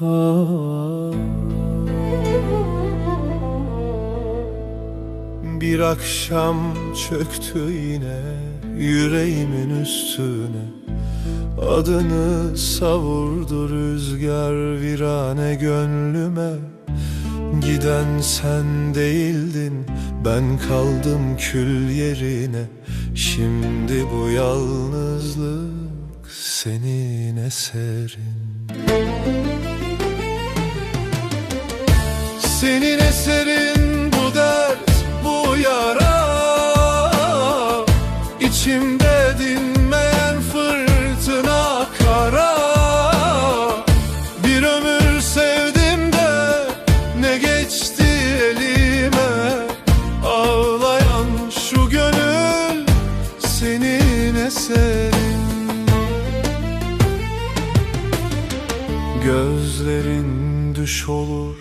Ah. Bir akşam çöktü yine yüreğimin üstüne, adını savurdu rüzgar virane gönlüme. Giden sen değildin, ben kaldım kül yerine. Şimdi bu yalnızlık senin eserin. Senin eserin bu dert, bu yara, içimde dinmeyen fırtına kara. Bir ömür sevdim de ne geçti elime, ağlayan şu gönül senin eserin. Gözlerin düş olur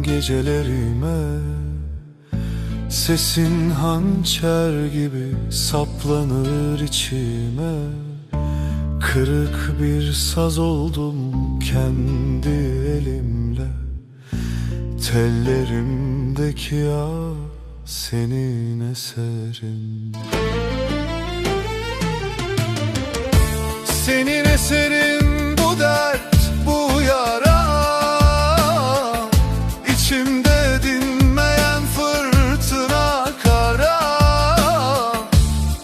gecelerime, sesin hançer gibi saplanır içime. Kırık bir saz oldum kendi elimle, tellerimdeki yağ senin eserin. Senin eserin bu dert, bu yara, içimde dinmeyen fırtına kara.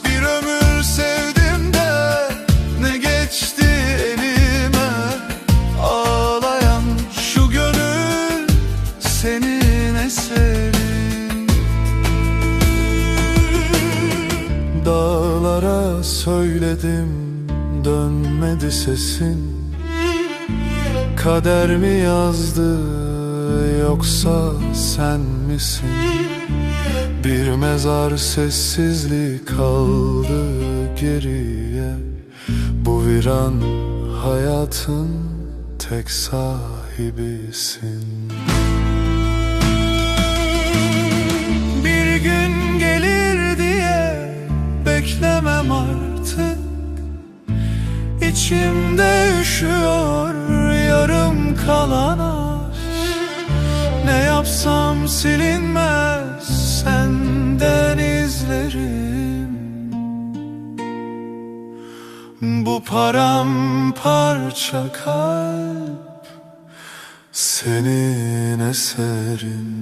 Bir ömür sevdim de ne geçti elime, ağlayan şu gönül senin eserin. Dağlara söyledim, dönmedi sesin. Kader mi yazdı yoksa sen misin? Bir mezar sessizliği kaldı geriye. Bu viran hayatın tek sahibisin. Bir gün gelir diye beklemem artık, İçimde üşüyor yarım kalan aşk. Ne yapsam silinmez senden izlerim. Bu paramparça kalp senin eserin.